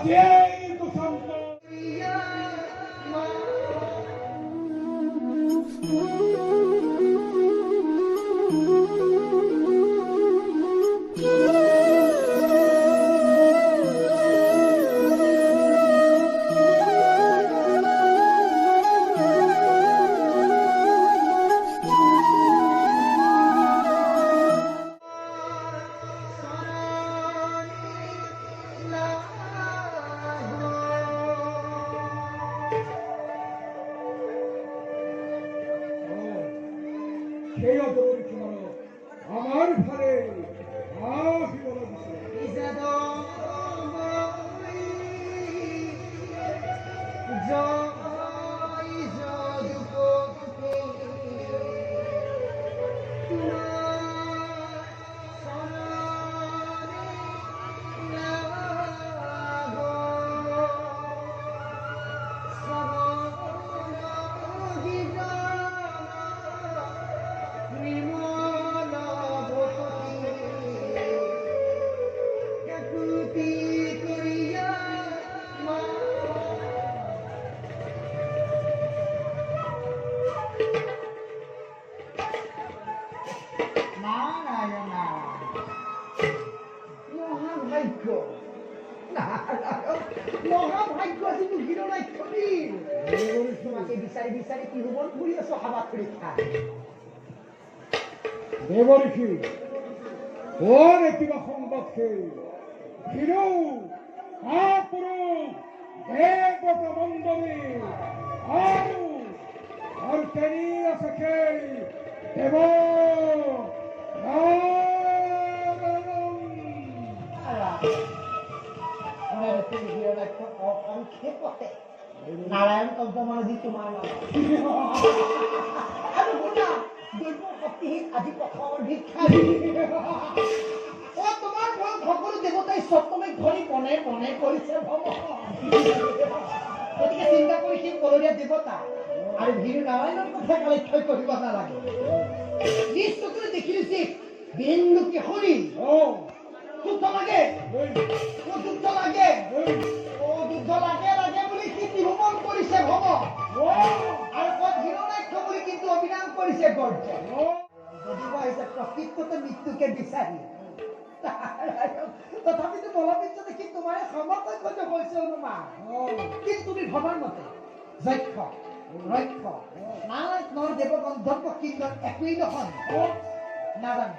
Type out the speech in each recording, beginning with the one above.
Adieu, tu santo. সেই অদূৰ কিমানো আমাৰ ঘৰে আহিব লাগিছে মহাভাগ্য আজি দুখিৰ লক্ষ্মী তোমাকে বিচাৰি বিচাৰি কি হব ঘূৰি আছো হাবা পৰীক্ষা দেৱঋষি কোন কিবা সংবাদ হিৰো মহাপুৰুষ দেৱতা মণ্ডলী আৰু তেনি আছে সেই দেৱ নাৰায়ণ কল্পমানজি তোমাৰ আৰু শুনা দৈৱ শক্তিহীন আজি প্ৰথমৰ ভিক্ষাৰী তোমাৰ ঘৰত সকলো দেৱতাই সপ্তমে ধৰি মনে মনে কৰিছে গতিকে চিন্তা কৰি সেই কলৰীয়া দেৱতা আৰু ভীৰ নাৰায়ণৰ কথা কালেক্ষয় কৰিব নালাগে নিজ চকুৰে দেখিলো যে বীৰেন্দ্ৰ কেশৰী যুদ্ধ লাগে যুদ্ধ লাগে যুদ্ধ লাগে লাগে বুলি কি নিৰূপণ কৰিছে ভৱ আৰু কত হিৰণ্যাক্ষ বুলি কিন্তু অভিনাম কৰিছে গৰ্জ যদি আহিছে প্ৰকৃততে মৃত্যুকে বিচাৰি তথাপিতো বলবীৰ্য দেখি তোমাৰ সমকক্ষ হৈছে অনুমান কিন্তু তুমি ভবাৰ মতে যক্ষ ৰক্ষ নাৰায়ণ দেৱ গন্ধৰ্ব কিংডম একোৱেই নহয় নাজানো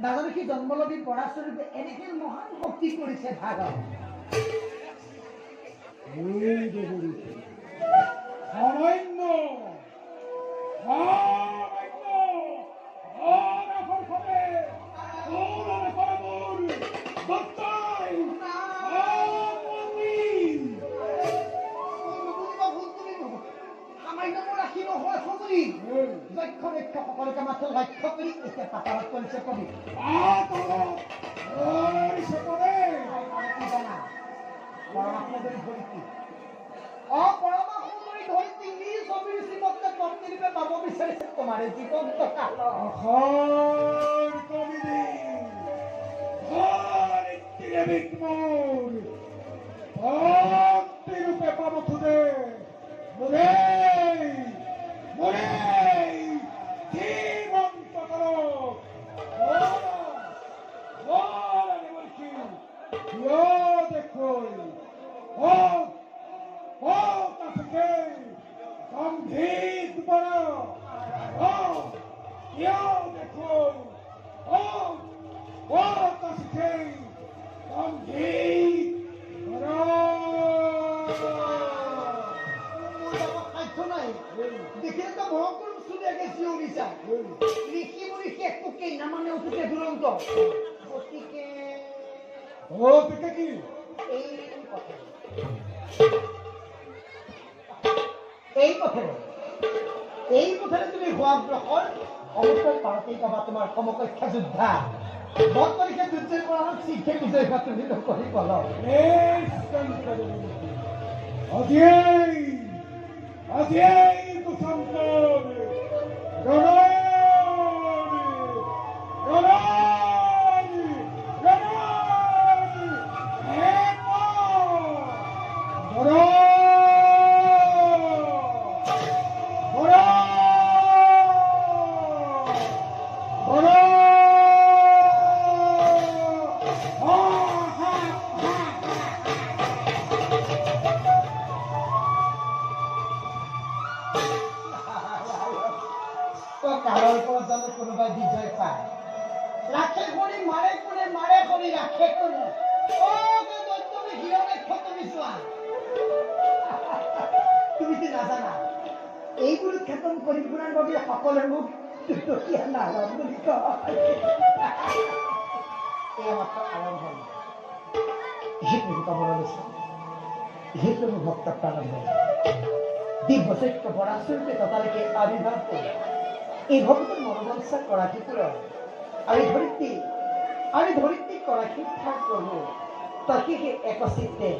নাজানো সি জন্মলবী পৰাস্বৰূপে এনেকে মহান শক্তি কৰিছে ভাগত সামান্য সকলোকে মাত্ৰ লক্ষ্য কৰি এতিয়া পাতাৰত কৰিছে কবি পাব বিচাৰিছে তোমাৰ জীৱন রূপে পাব তোদের মরে মরে জীবন্ত করো দেখো কাছে গম্ভীর বড় দেখো কাছে গম্ভীর দেখে তো ভয়ঙ্কর শুনে গেছি উড়িষ্যা ঋষি মুড়িকে একটুকে নামানে উঠুকে দুরন্ত গতিকে কি এই পথে তুমি হোৱা গ্ৰহৰ অৱশ্যে পাৰতেই পাবা তোমাৰ সমকক্ষ যোদ্ধা বধ কৰিছে যুদ্ধৰ পৰা শীঘ্ৰে বিজয় হোৱা তুমি নকৰি কল Adieu, tu santore! Ganoni! কালৰ পৰা জানো কোনোবাই বিজয় পায় ৰাখে কৰি মাৰে কোনে মাৰে কৰি ৰাখে কোনে তুমি হিৰণ্যাক্ষ তুমি চোৱা তুমিতো নাজানা এইবোৰ উৎখাটন কৰি ফুৰাৰ বাবে সকলোৱে মোক দুটকীয়া নাৰায়ণ বুলি কয় এয়া মাত্ৰ আৰম্ভণি সেইটো কামনা লৈছে সেইটো মোৰ ভক্ত প্ৰাৰম্ভ দিব্য সত্য বৰাচৰূপে তথালৈকে আবিৰ্ভাৱ কৰি এই ভক্তৰ মনোবাঞ্ছা কৰাকে পূৰণ আমি ধৰিত্ৰী কৰাকে ঠাক প্ৰভু তাকেহে একচিত্তে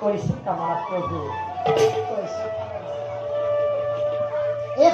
কৰিছো কামনা প্ৰভু কৈছো এই